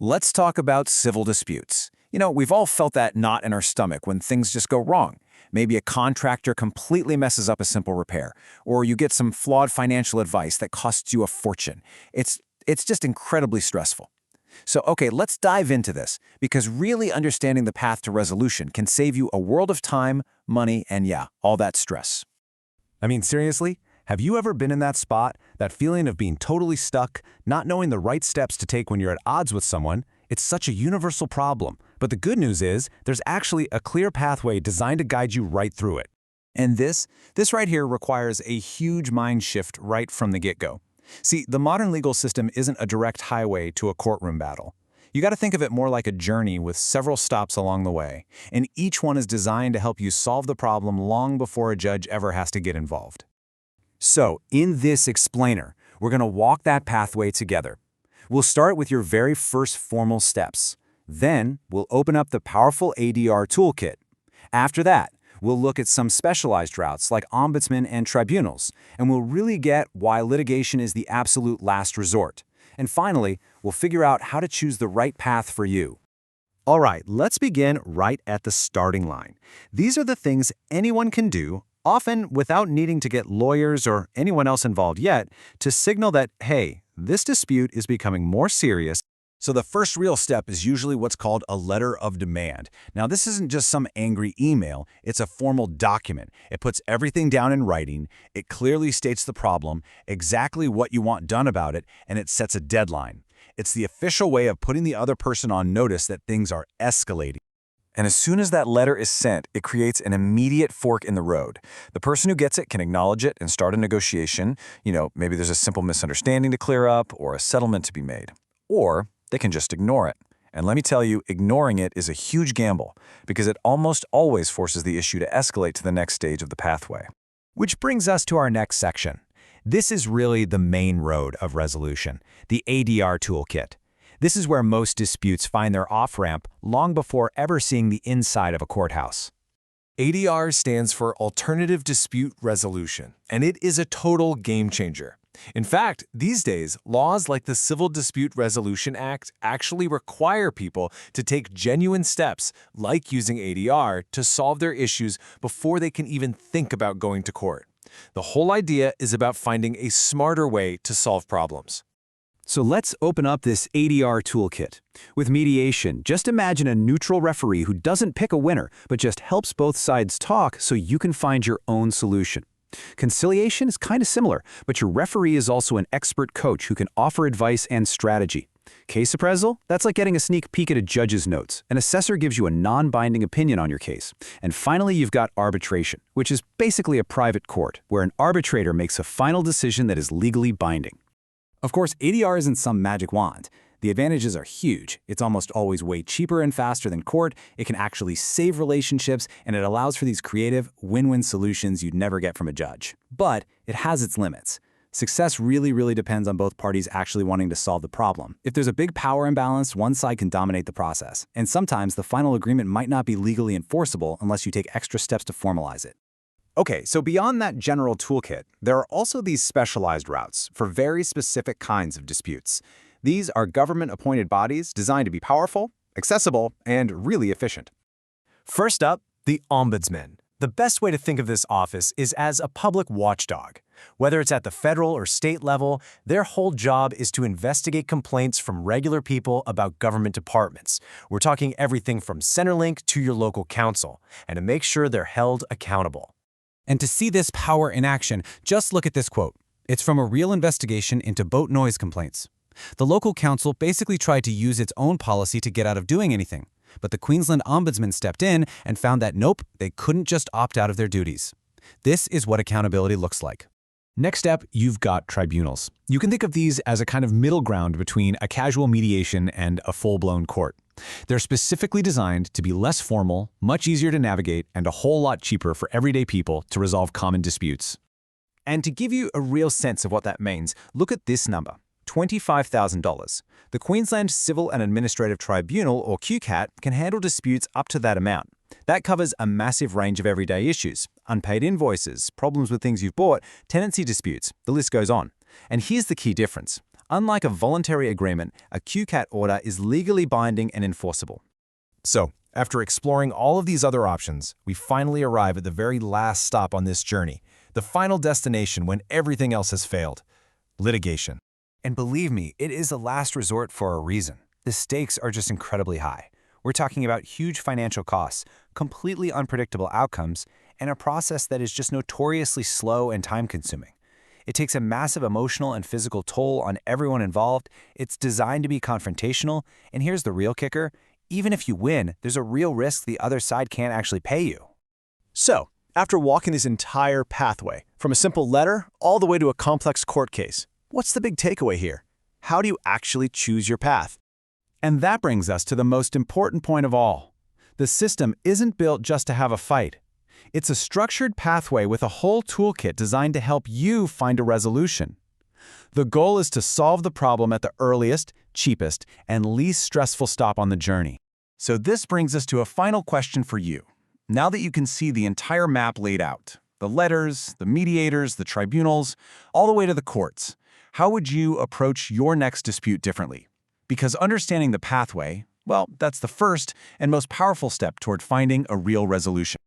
Let's talk about civil disputes. We've all felt that knot in our stomach when things just go wrong. Maybe a contractor completely messes up a simple repair, or you get some flawed financial advice that costs you a fortune. It's just incredibly stressful. So, okay, let's dive into this, because really understanding the path to resolution can save you a world of time, money, and yeah, all that stress. I mean, seriously? Have you ever been in that spot, that feeling of being totally stuck, not knowing the right steps to take when you're at odds with someone? It's such a universal problem. But the good news is, there's actually a clear pathway designed to guide you right through it. And this right here requires a huge mind shift right from the get-go. See, the modern legal system isn't a direct highway to a courtroom battle. You got to think of it more like a journey with several stops along the way, and each one is designed to help you solve the problem long before a judge ever has to get involved. So, in this explainer, we're going to walk that pathway together. We'll start with your very first formal steps. Then, we'll open up the powerful ADR toolkit. After that, we'll look at some specialized routes like Ombudsman and Tribunals, and we'll really get why litigation is the absolute last resort. And finally, we'll figure out how to choose the right path for you. All right, let's begin right at the starting line. These are the things anyone can do, often without needing to get lawyers or anyone else involved yet, to signal that, hey, this dispute is becoming more serious. So the first real step is usually what's called a letter of demand. Now, this isn't just some angry email, it's a formal document. It puts everything down in writing, it clearly states the problem, exactly what you want done about it, and it sets a deadline. It's the official way of putting the other person on notice that things are escalating. And as soon as that letter is sent, it creates an immediate fork in the road. The person who gets it can acknowledge it and start a negotiation. Maybe there's a simple misunderstanding to clear up or a settlement to be made. Or they can just ignore it. And let me tell you, ignoring it is a huge gamble because it almost always forces the issue to escalate to the next stage of the pathway. Which brings us to our next section. This is really the main road of resolution, the ADR toolkit. This is where most disputes find their off-ramp long before ever seeing the inside of a courthouse. ADR stands for Alternative Dispute Resolution, and it is a total game changer. In fact, these days, laws like the Civil Dispute Resolution Act actually require people to take genuine steps, like using ADR, to solve their issues before they can even think about going to court. The whole idea is about finding a smarter way to solve problems. So let's open up this ADR toolkit. With mediation, just imagine a neutral referee who doesn't pick a winner, but just helps both sides talk so you can find your own solution. Conciliation is kind of similar, but your referee is also an expert coach who can offer advice and strategy. Case appraisal? That's like getting a sneak peek at a judge's notes. An assessor gives you a non-binding opinion on your case. And finally, you've got arbitration, which is basically a private court, where an arbitrator makes a final decision that is legally binding. Of course, ADR isn't some magic wand. The advantages are huge. It's almost always way cheaper and faster than court, it can actually save relationships, and it allows for these creative, win-win solutions you'd never get from a judge. But it has its limits. Success really depends on both parties actually wanting to solve the problem. If there's a big power imbalance, one side can dominate the process. And sometimes the final agreement might not be legally enforceable unless you take extra steps to formalize it. Okay, so beyond that general toolkit, there are also these specialized routes for very specific kinds of disputes. These are government-appointed bodies designed to be powerful, accessible, and really efficient. First up, the Ombudsman. The best way to think of this office is as a public watchdog. Whether it's at the federal or state level, their whole job is to investigate complaints from regular people about government departments. We're talking everything from Centerlink to your local council, and to make sure they're held accountable. And to see this power in action, just look at this quote. It's from a real investigation into boat noise complaints. The local council basically tried to use its own policy to get out of doing anything, but the Queensland Ombudsman stepped in and found that nope, they couldn't just opt out of their duties. This is what accountability looks like. Next up, you've got tribunals. You can think of these as a kind of middle ground between a casual mediation and a full-blown court. They're specifically designed to be less formal, much easier to navigate, and a whole lot cheaper for everyday people to resolve common disputes. And to give you a real sense of what that means, look at this number, $25,000. The Queensland Civil and Administrative Tribunal, or QCAT, can handle disputes up to that amount. That covers a massive range of everyday issues: unpaid invoices, problems with things you've bought, tenancy disputes, the list goes on. And here's the key difference. Unlike a voluntary agreement, a QCAT order is legally binding and enforceable. So, after exploring all of these other options, we finally arrive at the very last stop on this journey, the final destination when everything else has failed: litigation. And believe me, it is a last resort for a reason. The stakes are just incredibly high. We're talking about huge financial costs, completely unpredictable outcomes, and a process that is just notoriously slow and time-consuming. It takes a massive emotional and physical toll on everyone involved. It's designed to be confrontational, and here's the real kicker: even if you win, there's a real risk the other side can't actually pay you. So, after walking this entire pathway, from a simple letter all the way to a complex court case, what's the big takeaway here? How do you actually choose your path? And that brings us to the most important point of all. The system isn't built just to have a fight. It's a structured pathway with a whole toolkit designed to help you find a resolution. The goal is to solve the problem at the earliest, cheapest, and least stressful stop on the journey. So this brings us to a final question for you. Now that you can see the entire map laid out, the letters, the mediators, the tribunals, all the way to the courts, how would you approach your next dispute differently? Because understanding the pathway, well, that's the first and most powerful step toward finding a real resolution.